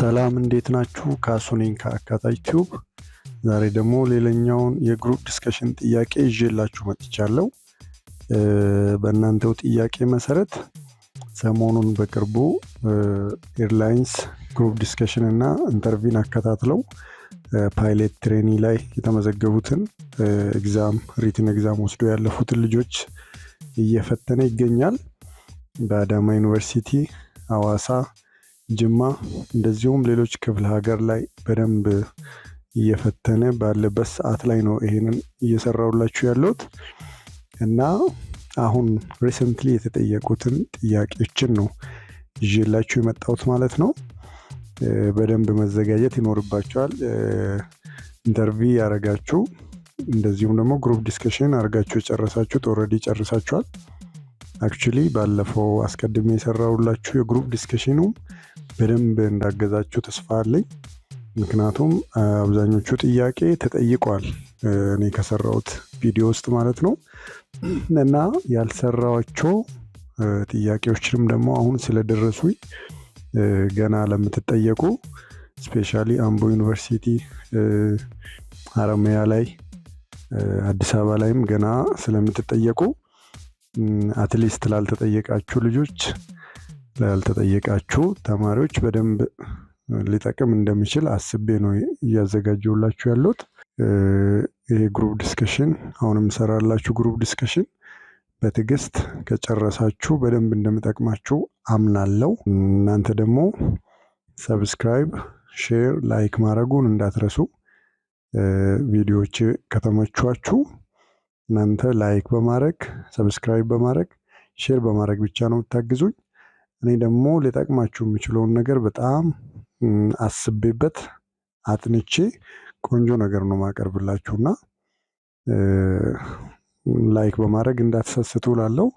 ሰላም እንዴት ናችሁ? ካሱ ነኝ ከአካታይ ቲዩብ። ዛሬ ደግሞ ሌላኛውን የግሩፕ ዲስከሽን ጥያቄ ይዤላችሁ መጥቻለሁ። በእናንተው ጥያቄ መሰረት ሰሞኑን በቅርቡ ኤርላይንስ ግሩፕ ዲስከሽን እና ኢንተርቪውን አከታትለው ፓይለት ትሬኒ ላይ የተመዘገቡትን ሪትን ኤግዛም ወስዶ ያለፉትን ልጆች እየፈተነ ይገኛል። በአዳማ ዩኒቨርሲቲ፣ ሐዋሳ፣ ጅማ እንደዚሁም ሌሎች ክፍለ ሀገር ላይ በደንብ እየፈተነ ባለበት ሰዓት ላይ ነው ይሄንን እየሰራሁላችሁ ያለሁት እና አሁን ሪሰንትሊ የተጠየቁትን ጥያቄዎችን ነው ይዤላችሁ የመጣሁት ማለት ነው። በደንብ መዘጋጀት ይኖርባችኋል። ኢንተርቪው ያረጋችሁ እንደዚሁም ደግሞ ግሩፕ ዲስከሽን አርጋችሁ ጨርሳችሁት ኦሬዲ ጨርሳችኋል። አክቹሊ ባለፈው አስቀድሜ የሰራሁላችሁ የግሩፕ ዲስከሽኑ በደንብ እንዳገዛችሁ ተስፋ አለኝ። ምክንያቱም አብዛኞቹ ጥያቄ ተጠይቋል እኔ ከሰራሁት ቪዲዮ ውስጥ ማለት ነው እና ያልሰራኋቸው ጥያቄዎችንም ደግሞ አሁን ስለደረሱኝ ገና ለምትጠየቁ ስፔሻሊ አምቦ ዩኒቨርሲቲ፣ ሀረማያ ላይ፣ አዲስ አበባ ላይም ገና ስለምትጠየቁ አትሊስት ላልተጠየቃችሁ ልጆች ላልተጠየቃችሁ ተማሪዎች በደንብ ሊጠቅም እንደሚችል አስቤ ነው እያዘጋጀሁላችሁ ያለሁት። ይሄ ግሩፕ ዲስከሽን አሁንም ሰራላችሁ ግሩፕ ዲስከሽን በትዕግስት ከጨረሳችሁ በደንብ እንደምጠቅማችሁ አምናለሁ። እናንተ ደግሞ ሰብስክራይብ፣ ሼር፣ ላይክ ማድረጉን እንዳትረሱ። ቪዲዮዎች ከተመቿችሁ እናንተ ላይክ በማድረግ ሰብስክራይብ በማድረግ ሼር በማድረግ ብቻ ነው የምታግዙኝ። እኔ ደግሞ ሊጠቅማችሁ የሚችለውን ነገር በጣም አስቤበት አጥንቼ ቆንጆ ነገር ነው ማቀርብላችሁና ላይክ በማድረግ እንዳትሰስቱ ላለው።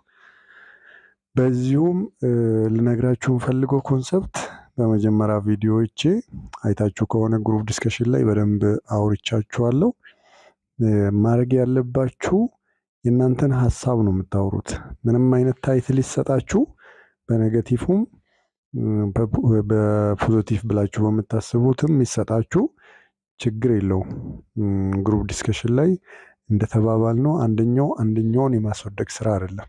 በዚሁም ልነግራችሁ ፈልገው ኮንሰፕት በመጀመሪያ ቪዲዮዎቼ አይታችሁ ከሆነ ግሩፕ ዲስከሽን ላይ በደንብ አውርቻችኋለሁ። ማድረግ ያለባችሁ የእናንተን ሀሳብ ነው የምታወሩት። ምንም አይነት ታይትል ይሰጣችሁ በኔጌቲቭም በፖዚቲቭ ብላችሁ በምታስቡትም ይሰጣችሁ ችግር የለውም። ግሩፕ ዲስከሽን ላይ እንደተባባል ነው አንደኛውን የማስወደቅ ስራ አይደለም።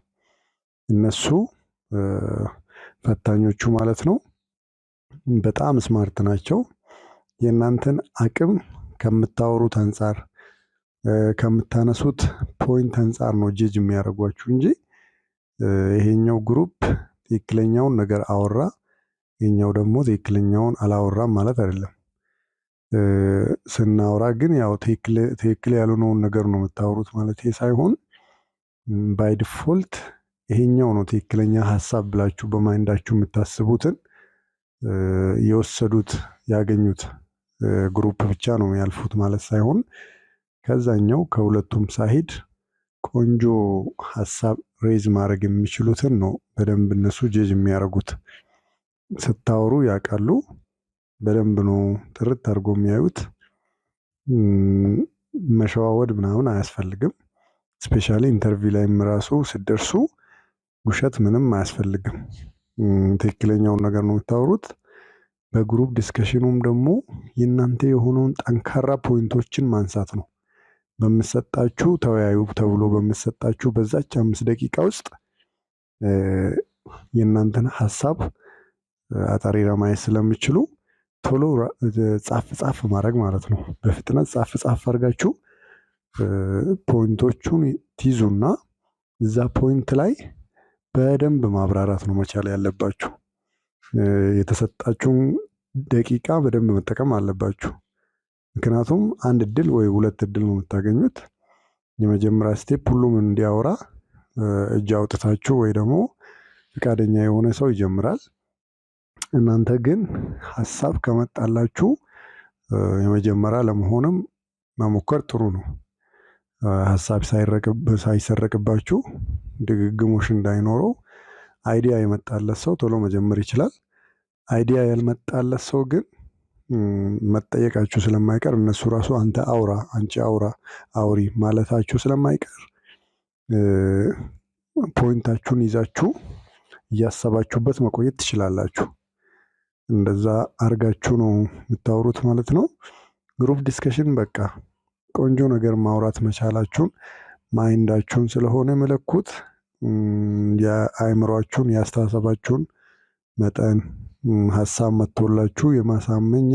እነሱ ፈታኞቹ ማለት ነው በጣም ስማርት ናቸው። የእናንተን አቅም ከምታወሩት አንጻር ከምታነሱት ፖይንት አንጻር ነው ጀጅ የሚያደርጓችሁ እንጂ ይሄኛው ግሩፕ ትክክለኛውን ነገር አወራ፣ ይሄኛው ደግሞ ትክክለኛውን አላወራም ማለት አይደለም። ስናወራ ግን ያው ትክክል ያልሆነውን ነገር ነው የምታወሩት ማለት ሳይሆን ባይ ዲፎልት ይሄኛው ነው ትክክለኛ ሀሳብ ብላችሁ በማይንዳችሁ የምታስቡትን የወሰዱት ያገኙት ግሩፕ ብቻ ነው ያልፉት ማለት ሳይሆን ከዛኛው ከሁለቱም ሳይድ ቆንጆ ሀሳብ ሬዝ ማድረግ የሚችሉትን ነው በደንብ እነሱ ጀጅ የሚያደርጉት። ስታወሩ ያውቃሉ፣ በደንብ ነው ጥርት አድርጎ የሚያዩት። መሸዋወድ ምናምን አያስፈልግም። ስፔሻሊ ኢንተርቪው ላይም ራሱ ስደርሱ ውሸት ምንም አያስፈልግም። ትክክለኛውን ነገር ነው የምታወሩት። በግሩፕ ዲስከሽኑም ደግሞ የእናንተ የሆነውን ጠንካራ ፖይንቶችን ማንሳት ነው። በምሰጣችሁ ተወያዩ ተብሎ በምሰጣችሁ በዛች 5 ደቂቃ ውስጥ የእናንተን ሀሳብ አጣሪራ ማየት ስለምችሉ ቶሎ ጻፍ ማድረግ ማለት ነው። በፍጥነት ጻፍ አድርጋችሁ ፖይንቶቹን ትይዙና እዛ ፖይንት ላይ በደንብ ማብራራት ነው መቻል ያለባችሁ። የተሰጣችሁን ደቂቃ በደንብ መጠቀም አለባችሁ። ምክንያቱም አንድ እድል ወይ 2 እድል ነው የምታገኙት። የመጀመሪያ ስቴፕ ሁሉም እንዲያወራ እጅ አውጥታችሁ ወይ ደግሞ ፈቃደኛ የሆነ ሰው ይጀምራል። እናንተ ግን ሀሳብ ከመጣላችሁ የመጀመሪያ ለመሆንም መሞከር ጥሩ ነው። ሀሳብ ሳይሰረቅባችሁ ድግግሞሽ እንዳይኖረው አይዲያ የመጣለት ሰው ቶሎ መጀመር ይችላል። አይዲያ ያልመጣለት ሰው ግን መጠየቃችሁ ስለማይቀር እነሱ ራሱ አንተ አውራ፣ አንቺ አውሪ ማለታችሁ ስለማይቀር ፖይንታችሁን ይዛችሁ እያሰባችሁበት መቆየት ትችላላችሁ። እንደዛ አርጋችሁ ነው የምታወሩት ማለት ነው። ግሩፕ ዲስከሽን በቃ ቆንጆ ነገር ማውራት መቻላችሁን ማይንዳችሁን ስለሆነ የመለኩት የአእምሯችሁን የአስተሳሰባችሁን መጠን ሀሳብ መጥቶላችሁ የማሳመኛ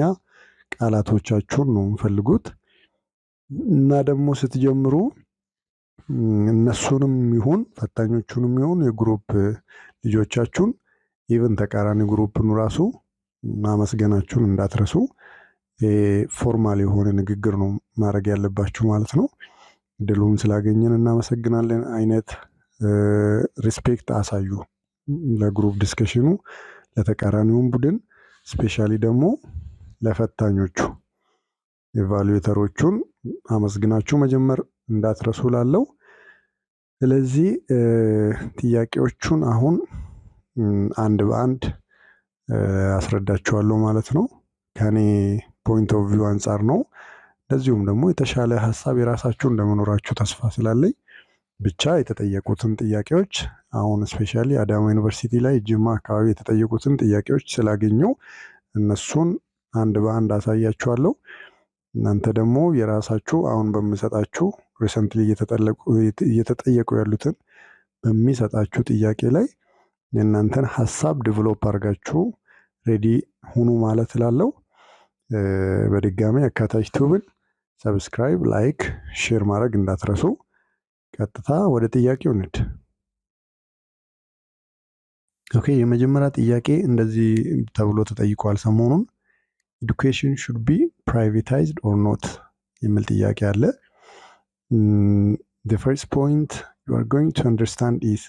ቃላቶቻችሁን ነው የምፈልጉት። እና ደግሞ ስትጀምሩ እነሱንም ይሁን ፈታኞቹንም ይሁን የግሩፕ ልጆቻችሁን ኢቨን ተቃራኒ ግሩፕን ራሱ ማመስገናችሁን እንዳትረሱ። ፎርማል የሆነ ንግግር ነው ማድረግ ያለባችሁ ማለት ነው። እድሉን ስላገኘን እናመሰግናለን አይነት ሪስፔክት አሳዩ ለግሩፕ ዲስከሽኑ፣ ለተቃራኒውን ቡድን ስፔሻሊ ደግሞ ለፈታኞቹ ኤቫሉዌተሮቹን አመስግናችሁ መጀመር እንዳትረሱ ላለው። ስለዚህ ጥያቄዎቹን አሁን አንድ በአንድ አስረዳችኋለሁ ማለት ነው። ከኔ ፖይንት ኦፍ ቪው አንጻር ነው። እንደዚሁም ደግሞ የተሻለ ሀሳብ የራሳችሁ እንደመኖራችሁ ተስፋ ስላለኝ ብቻ የተጠየቁትን ጥያቄዎች አሁን ስፔሻሊ አዳማ ዩኒቨርሲቲ ላይ ጅማ አካባቢ የተጠየቁትን ጥያቄዎች ስላገኘው እነሱን አንድ በአንድ አሳያችኋለሁ። እናንተ ደግሞ የራሳችሁ አሁን በሚሰጣችሁ ሪሰንትሊ እየተጠየቁ ያሉትን በሚሰጣችሁ ጥያቄ ላይ የእናንተን ሀሳብ ዲቨሎፕ አድርጋችሁ ሬዲ ሁኑ ማለት ላለው። በድጋሚ አካታች ቲዩብን ሰብስክራይብ፣ ላይክ፣ ሼር ማድረግ እንዳትረሱ። ቀጥታ ወደ ጥያቄው እንሂድ። ኦኬ፣ የመጀመሪያ ጥያቄ እንደዚህ ተብሎ ተጠይቋል ሰሞኑን። ኤዱኬሽን ሹድ ቢ ፕራይቬታይዝድ ኦር ኖት የሚል ጥያቄ አለ። the first point you are going to understand is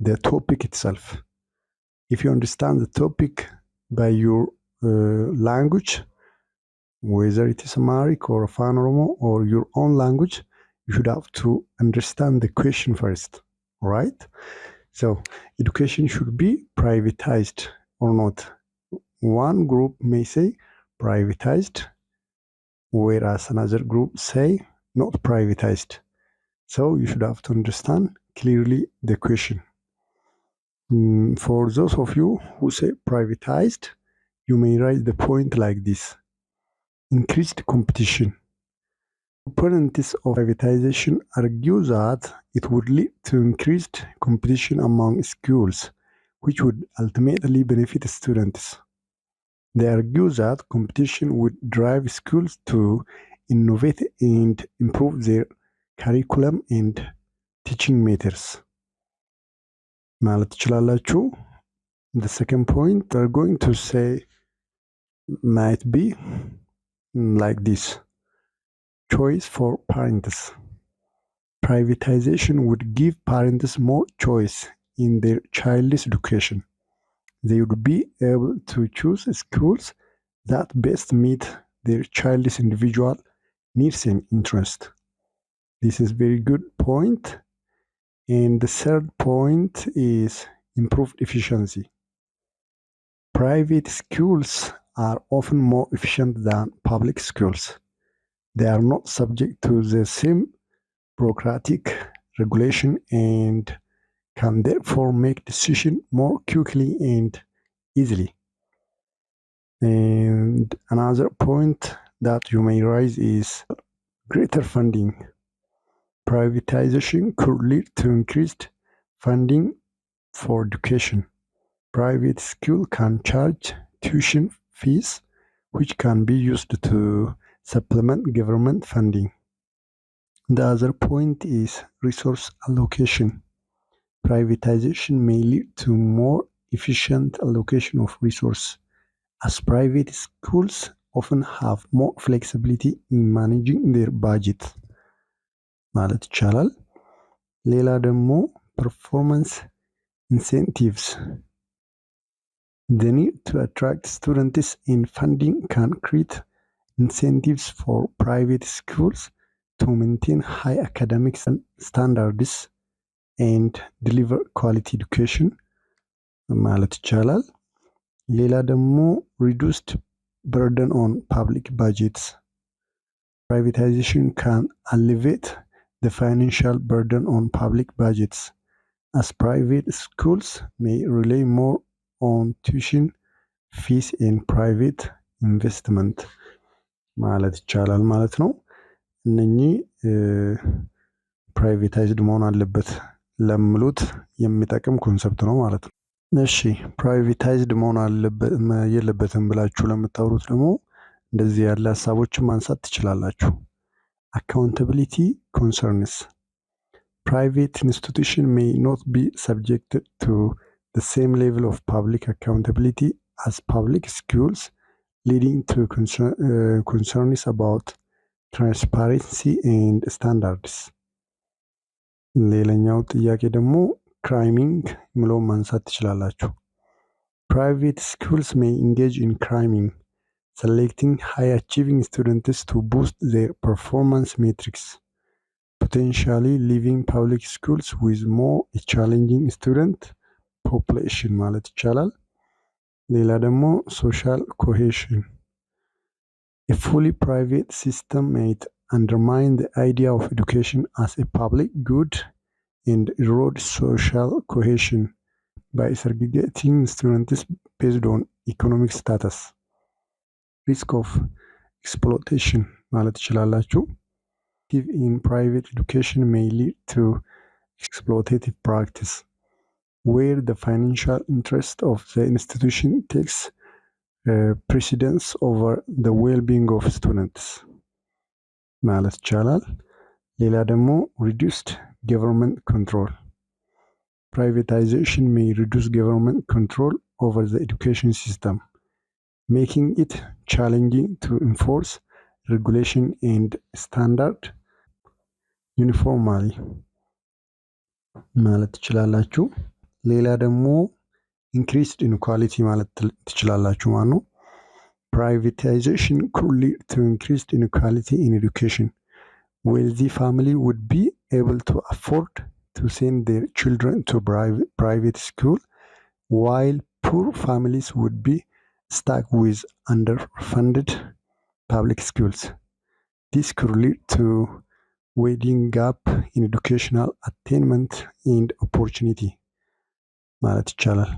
the topic itself. If you understand the topic by your language, whether it is Amharic or Afaan Oromo or your own language, you should have to understand the question first, right? So education should be privatized or not. One group may say privatized, whereas another group say not privatized. So you should have to understand clearly the question. For those of you who say privatized, you may write the point like this: increased competition. Opponents of privatization argue that it would lead to increased competition among schools, which would ultimately benefit students. They argue that competition would drive schools to innovate and improve their curriculum and teaching methods. ማለት ትችላላችሁ። The second point they're going to say might be like this: choice for parents. Privatization would give parents more choice in their child's education. They would be able to choose schools that best meet their child's individual needs and interest. This is very good point. And the third point is improved efficiency. Private schools are often more efficient than public schools. They are not subject to the same bureaucratic regulation and can therefore make decisions more quickly and easily. And another point that you may raise is greater funding. Privatization could lead to increased funding for education. Private schools can charge tuition fees, which can be used to supplement government funding. The other point is resource allocation. Privatization may lead to more efficient allocation of resources, as private schools often have more flexibility in managing their budget. ማለት ይቻላል። ሌላ ደግሞ performance incentives. The need to attract students in funding can create incentives for private schools to maintain high academic standards and deliver quality education ማለት ይቻላል። ሌላ ደግሞ reduced burden on public budgets. Privatization can alleviate the financial burden on public budgets, as private schools may rely more on tuition ፊስ ኤን ፕራይቬት ኢንቨስትመንት ማለት ይቻላል ማለት ነው። እነኚህ ፕራይቬታይዝድ መሆን አለበት ለምሉት የሚጠቅም ኮንሰፕት ነው ማለት ነው። እሺ ፕራይቬታይዝድ መሆን የለበትም ብላችሁ ለምታወሩት ደግሞ እንደዚህ ያለ ሀሳቦችን ማንሳት ትችላላችሁ። አካውንታቢሊቲ ኮንሰርንስ private institution may not be subjected to the same level of public accountability as public schools, leading to concerns about transparency and standards. ሌላኛው ጥያቄ ደግሞ ክራይሚንግ ብሎ ማንሳት ትችላላችሁ። Private schools may engage in criming, selecting high achieving students to boost their performance metrics, potentially leaving public schools with more challenging student population ማለት ይቻላል። ሌላ ደግሞ social cohesion. A fully private system might undermine the idea of education as a public good and erode social cohesion by segregating students based on economic status. Risk of exploitation ማለት ይችላላችሁ። In private education may lead to exploitative practice, where the financial interest of the institution takes precedence over the well-being of students ማለት ይቻላል። ሌላ ደግሞ reduced government control. Privatization may reduce government control over the education system, making it challenging to enforce regulation and standard uniformly ማለት ትችላላችሁ። ሌላ ደግሞ increased inequality ማለት ትችላላችሁ ማለት ነው። Privatization could lead to increased inequality in education. Wealthy family would be able to afford to send their children to private school, while poor families would be stuck with underfunded public schools. This could lead to widening gap in educational attainment and opportunity ማለት ይቻላል።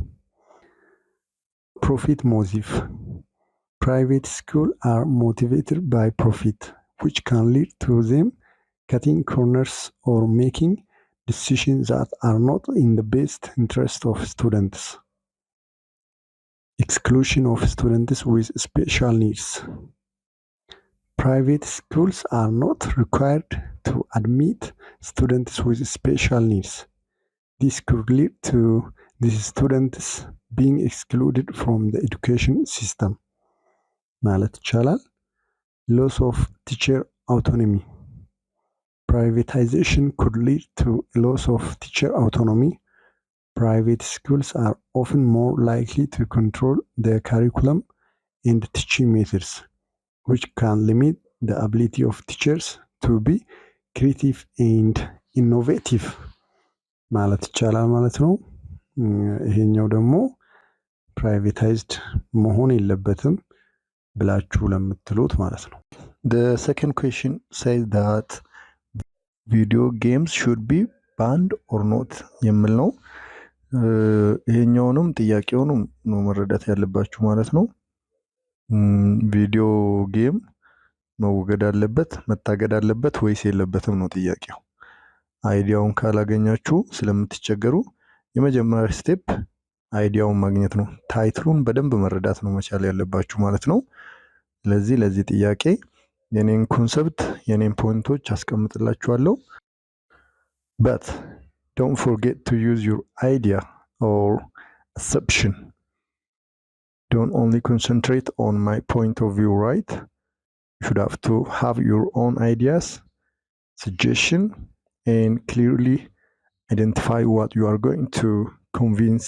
Profit motive. Private schools are motivated by profit, which can lead to them cutting corners or making decisions that are not in the best interest of students. Exclusion of students with special needs. Private schools are not required to admit students with special needs. This could lead to these students being excluded from the education system ማለት ይቻላል። Loss of teacher autonomy. Privatization could lead to a loss of teacher autonomy. Private schools are often more likely to control their curriculum and teaching methods, which can limit the ability of teachers to be creative and innovative ማለት ይቻላል ማለት ነው። ይሄኛው ደግሞ ፕራይቬታይዝድ መሆን የለበትም ብላችሁ ለምትሉት ማለት ነው። The second question says that video games should be banned or not የሚል ነው። ይሄኛውንም ጥያቄውንም ነው መረዳት ያለባችሁ ማለት ነው። ቪዲዮ ጌም መወገድ አለበት መታገድ አለበት ወይስ የለበትም ነው ጥያቄው። አይዲያውን ካላገኛችሁ ስለምትቸገሩ የመጀመሪያ ስቴፕ አይዲያውን ማግኘት ነው። ታይትሉን በደንብ መረዳት ነው መቻል ያለባችሁ ማለት ነው። ለዚህ ጥያቄ የኔን ኮንሰፕት የኔን ፖይንቶች አስቀምጥላችኋለሁ። But don't forget to use your idea or assumption. Don't only concentrate on my point of view, right? You should have to have your own ideas, suggestion, and clearly identify what you are going to convince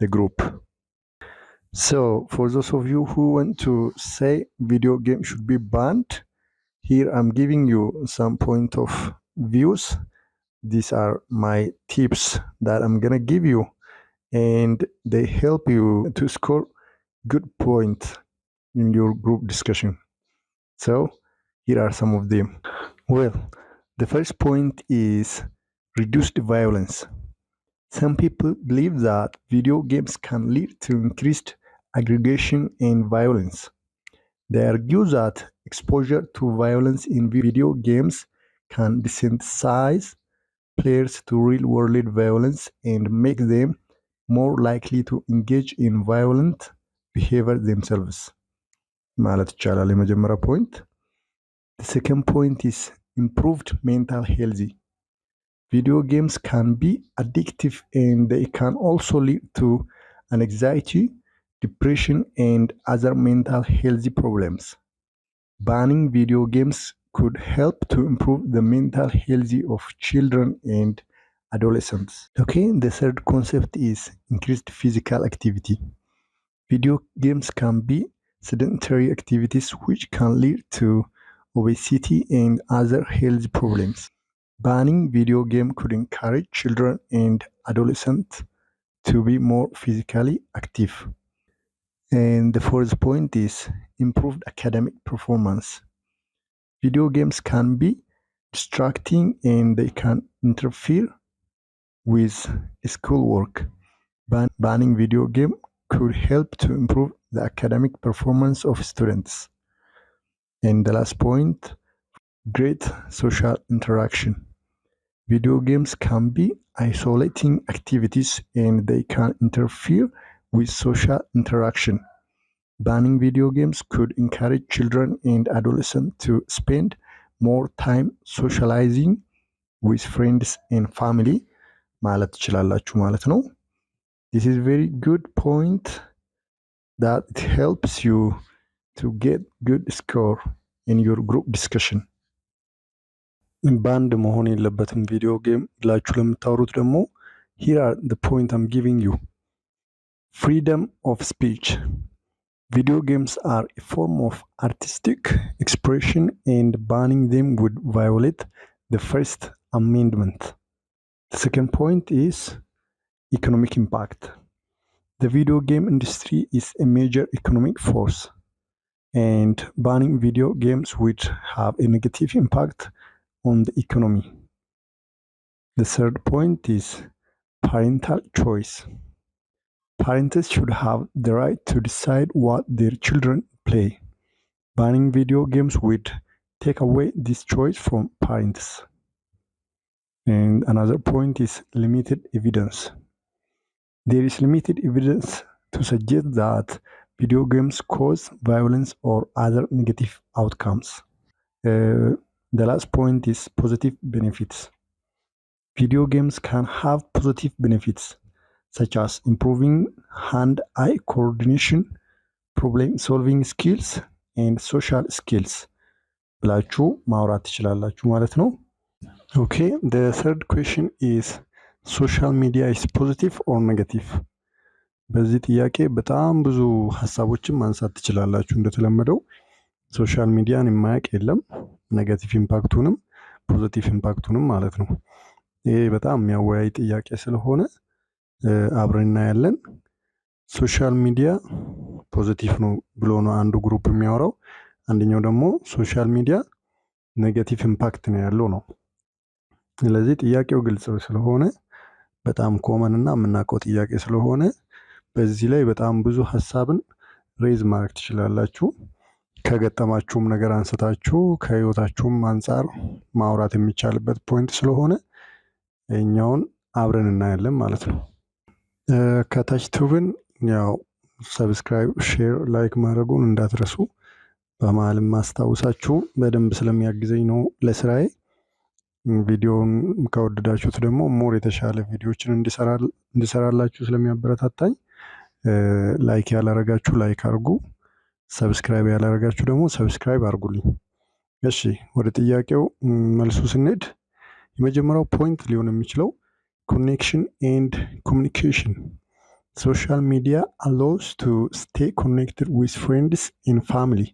the group. So for those of you who want to say video games should be banned, here I'm giving you some point of views. These are my tips that I'm gonna give you, and they help you to score good points in your group discussion. So here are some of them. Well, the first point is reduced violence. Some people believe that video games can lead to increased aggregation, and violence. They argue that exposure to violence in video games can desensitize players to real-world violence and make them more likely to engage in violent behavior themselves ማለት ይቻላል የመጀመሪያ point. The second point is improved mental health. Video games can be addictive and they can also lead to anxiety, depression, and other mental health problems. Banning video games could help to improve the mental health of children and adolescents. Okay, the third concept is increased physical activity. Video games can be sedentary activities which can lead to obesity and other health problems. Banning video game could encourage children and adolescents to be more physically active. And the fourth point is improved academic performance. Video games can be distracting and they can interfere with schoolwork. Banning video game could help to improve the academic performance of students. And the last point, great social interaction. Video games can be isolating activities and they can interfere with social interaction. Banning video games could encourage children and adolescents to spend more time socializing with friends and family ማለት ትችላላችሁ ማለት ነው። This is very good point that it helps you to get good score in your group discussion. ባንድ መሆን የለበትም ቪዲዮ ጌም ብላችሁ ለምታወሩት ደግሞ here are the point I'm giving you. Freedom of speech. Video games are a form of artistic expression and banning them would violate the First Amendment. The second point is economic impact. The video game industry is a major economic force and banning video games would have a negative impact on the economy. The third point is parental choice. Parents should have the right to decide what their children play. Banning video games would take away this choice from parents. And another point is limited evidence. There is limited evidence to suggest that video games cause violence or other negative outcomes. The last point is positive benefits. Video games can have positive benefits such as improving hand-eye coordination, problem-solving skills, and social skills. ብላችሁ ማውራት ትችላላችሁ ማለት ነው። Okay, the third question is social media is positive or negative? በዚህ ጥያቄ በጣም ብዙ ሀሳቦችን ማንሳት ትችላላችሁ። እንደተለመደው ሶሻል ሚዲያን የማያውቅ የለም፣ ኔጋቲቭ ኢምፓክቱንም ፖዚቲቭ ኢምፓክቱንም ማለት ነው። ይሄ በጣም የሚያወያይ ጥያቄ ስለሆነ አብረን እናያለን። ሶሻል ሚዲያ ፖዚቲቭ ነው ብሎ ነው አንዱ ግሩፕ የሚያወራው፣ አንደኛው ደግሞ ሶሻል ሚዲያ ኔጋቲቭ ኢምፓክት ነው ያለው ነው። ስለዚህ ጥያቄው ግልጽ ስለሆነ በጣም ኮመን እና የምናውቀው ጥያቄ ስለሆነ በዚህ ላይ በጣም ብዙ ሀሳብን ሬዝ ማድረግ ትችላላችሁ። ከገጠማችሁም ነገር አንስታችሁ ከህይወታችሁም አንጻር ማውራት የሚቻልበት ፖይንት ስለሆነ እኛውን አብረን እናያለን ማለት ነው። ከታች ቱብን ያው ሰብስክራይብ፣ ሼር፣ ላይክ ማድረጉን እንዳትረሱ። በመሀልም ማስታውሳችሁ በደንብ ስለሚያግዘኝ ነው ለስራዬ። ቪዲዮውን ከወደዳችሁት ደግሞ ሞር የተሻለ ቪዲዮዎችን እንዲሰራላችሁ ስለሚያበረታታኝ ላይክ ያላረጋችሁ ላይክ አርጉ፣ ሰብስክራይብ ያላረጋችሁ ደግሞ ሰብስክራይብ አርጉልኝ። እሺ ወደ ጥያቄው መልሱ ስንሄድ የመጀመሪያው ፖይንት ሊሆን የሚችለው ኮኔክሽን ኤንድ ኮሚኒኬሽን። ሶሻል ሚዲያ allows to stay connected with friends and family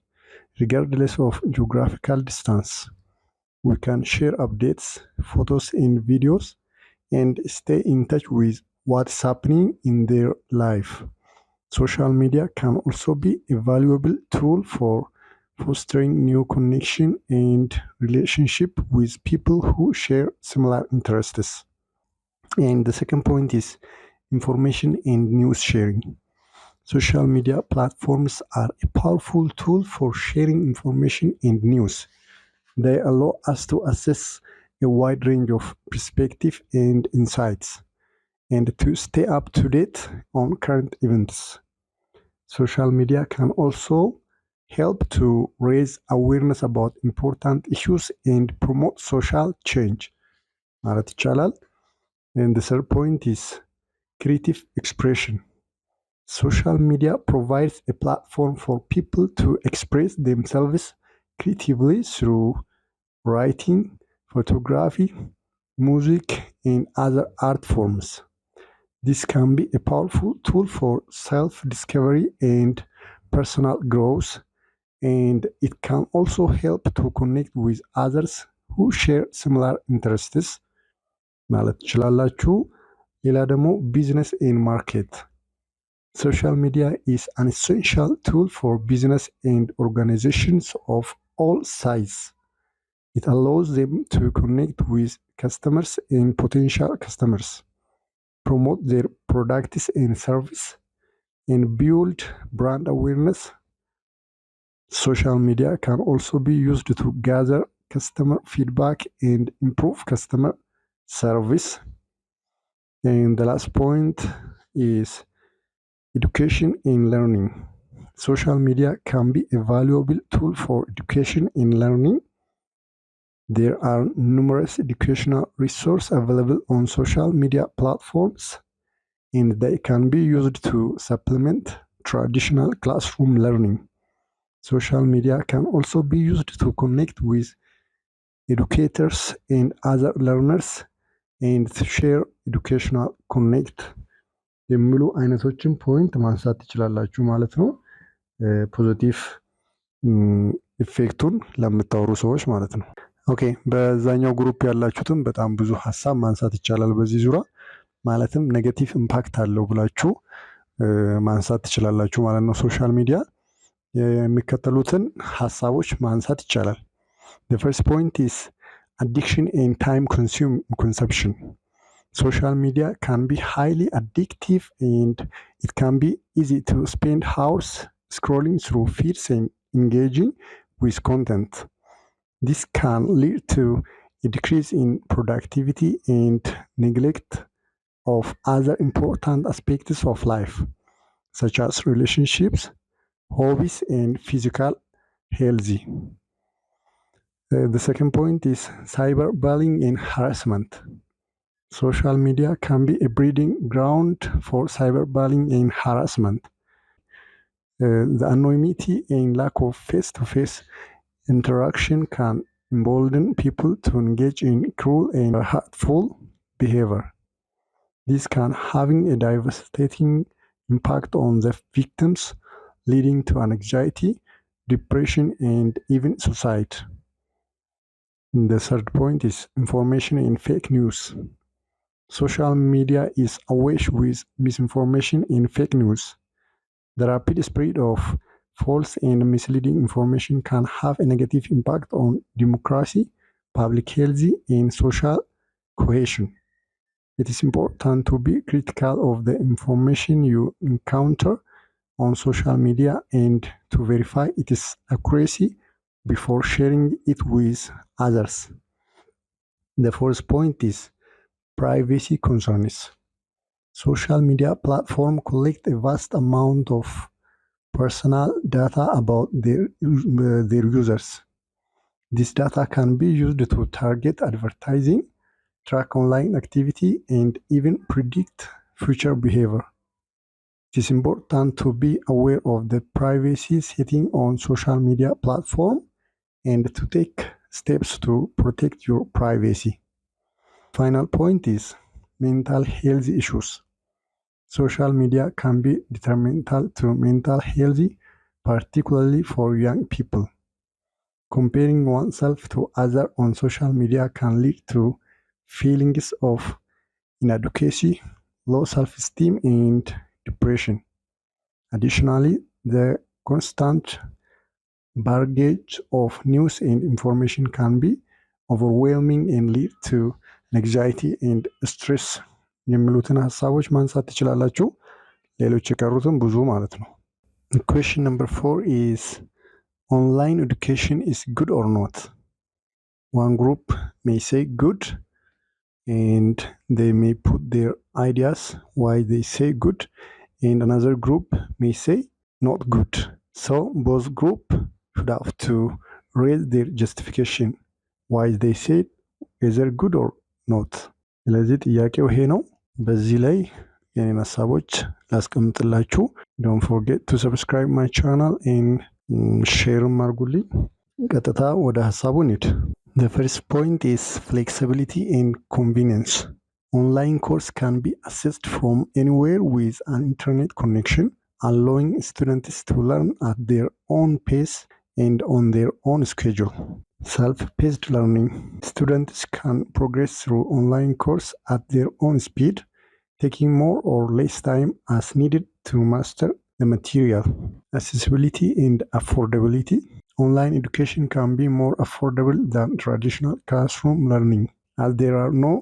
regardless of geographical distance. We can share updates, photos and videos and stay in touch with what's happening in their life. Social media can also be a valuable tool for fostering new connection and relationship with people who share similar interests. And the second point is information and news sharing. Social media platforms are a powerful tool for sharing information and news. They allow us to access a wide range of perspectives and insights, and to stay up to date on current events. Social media can also help to raise awareness about important issues and promote social change ማለት ይቻላል። And the third point is creative expression. Social media provides a platform for people to express themselves creatively through writing, photography, music, and other art forms. This can be a powerful tool for self-discovery and personal growth, and it can also help to connect with others who share similar interests ማለት ትችላላችሁ። ሌላ ደግሞ ቢዝነስ ኤንድ ማርኬት Social media is an essential tool for business and organizations of all sizes. It allows them to connect with customers and potential customers, promote their products and services, and build brand awareness. Social media can also be used to gather customer feedback and improve customer service. And the last point is education and learning. Social media can be a valuable tool for education and learning. There are numerous educational resources available on social media platforms, and they can be used to supplement traditional classroom learning. Social media can also be used to connect with educators and other learners and to share educational connect. የሚሉ አይነቶችን ፖይንት ማንሳት ትችላላችሁ ማለት ነው። ፖዚቲቭ ኢፌክቱን ለምታወሩ ሰዎች ማለት ነው። ኦኬ በዛኛው ግሩፕ ያላችሁትም በጣም ብዙ ሀሳብ ማንሳት ይቻላል በዚህ ዙሪያ ማለትም ኔጌቲቭ ኢምፓክት አለው ብላችሁ ማንሳት ትችላላችሁ ማለት ነው። ሶሻል ሚዲያ የሚከተሉትን ሀሳቦች ማንሳት ይቻላል። The first point is addiction and time consumption. Social media can be highly addictive, and it can be easy to spend hours scrolling through feeds and engaging with content. This can lead to a decrease in productivity and neglect of other important aspects of life, such as relationships, hobbies, and physical health. The second point is cyberbullying and harassment. Social media can be a breeding ground for cyberbullying and harassment. The anonymity and lack of face-to-face interaction can embolden people to engage in cruel and hurtful behavior. This can having a devastating impact on the victims, leading to anxiety, depression, and even suicide. The third point is information and fake news. Social media is awash with misinformation and fake news. The rapid spread of false and misleading information can have a negative impact on democracy, public health, and social cohesion. It is important to be critical of the information you encounter on social media and to verify its accuracy before sharing it with others. The fourth point is privacy concerns. Social media platforms collect a vast amount of personal data about their users. This data can be used to target advertising, track online activity, and even predict future behavior. It is important to be aware of the privacy setting on social media platform and to take steps to protect your privacy. Final point is mental health issues. Social media can be detrimental to mental health, particularly for young people. Comparing oneself to others on social media can lead to feelings of inadequacy, low self-esteem, and depression. Additionally, the constant baggage of news and information can be overwhelming and lead to anxiety and stress የሚሉትን ሀሳቦች ማንሳት ትችላላችሁ። ሌሎች የቀሩትም ብዙ ማለት ነው። Question number 4 is online education is good or not? One group may say good and they may put their ideas why they say good, and another group may say not good. So both groups should have to raise their justification why they say either good or not. ስለዚህ ጥያቄው ይሄ ነው። በዚህ ላይ የኔን ሀሳቦች ላስቀምጥላችሁ። don't forget to subscribe my channel and ሼርም አድርጉልኝ። ቀጥታ ወደ ሀሳቡ እንሂድ። The first point is flexibility and convenience. Online course can be accessed from anywhere with an internet connection, allowing students to learn at their own pace and on their own schedule. Self-paced learning. Students can progress through online course at their own speed, taking more or less time as needed to master the material. Accessibility and affordability. Online education can be more affordable than traditional classroom learning, as there are no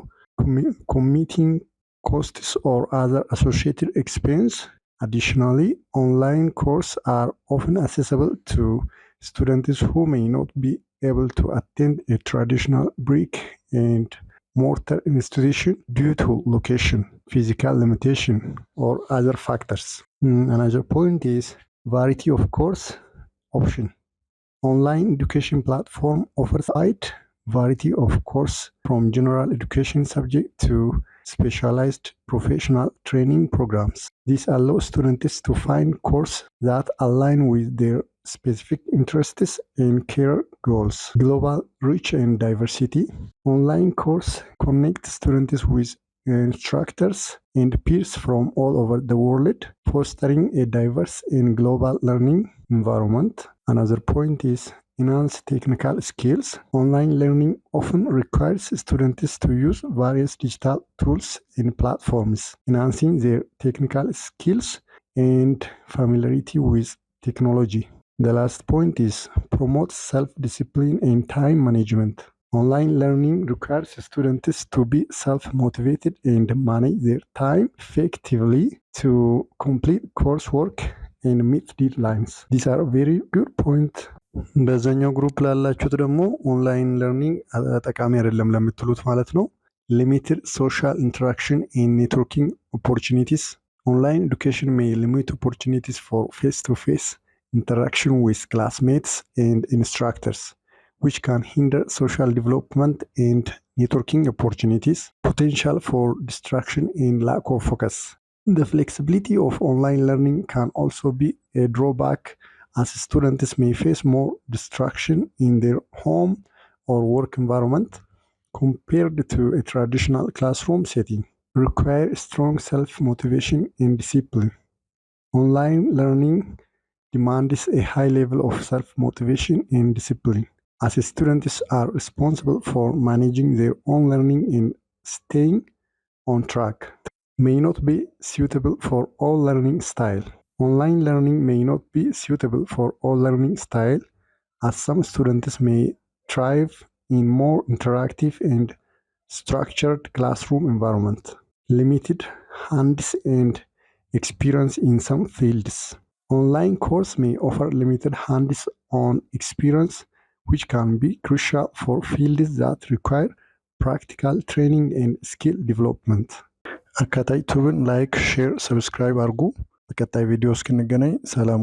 commuting costs or other associated expense. Additionally, online courses are often accessible to students who may not be able to attend a traditional brick and mortar institution due to location, physical limitation, or other factors. Another point is variety of course option. Online education platform offers wide variety of course from general education subject to specialized professional training programs. This allows students to find courses that align with their specific interests and career goals. Global reach and diversity. Online course connect students with instructors and peers from all over the world, fostering a diverse and global learning environment. Another point is enhanced technical skills. Online learning often requires students to use various digital tools and platforms, enhancing their technical skills and familiarity with technology. The last point is promote self-discipline and time management. Online learning requires students to be self-motivated and manage their time effectively to complete coursework and meet deadlines. These are very good points. በዛኛው ግሩፕ ላላችሁት ደግሞ ኦንላይን ለርኒንግ ጠቃሚ አይደለም ለምትሉት ማለት ነው። ሊሚትድ ሶሻል ኢንተራክሽን ኤንድ ኔትወርኪንግ ኦፖርቹኒቲስ. ኦንላይን ኤዱኬሽን ሜይ ሊሚት ኦፖርቹኒቲስ ፎር ፌስ ቱ ፌስ interaction with classmates and instructors, which can hinder social development and networking opportunities, potential for distraction and lack of focus. The flexibility of online learning can also be a drawback, as students may face more distraction in their home or work environment compared to a traditional classroom setting, require strong self-motivation and discipline. Online learning demands a high level of self-motivation and discipline, as students are responsible for managing their own learning and staying on track. May not be suitable for all learning style. Online learning may not be suitable for all learning style, as some students may thrive in more interactive and structured classroom environment, limited hands-on experience in some fields. Online course may offer limited hands-on experience, which can be crucial for fields that require practical training and skill development. አካታይ ቱብን ላይክ፣ ሼር፣ ሰብስክራይብ አድርጉ። በቀጣይ ቪዲዮ እስክንገናኝ ሰላም።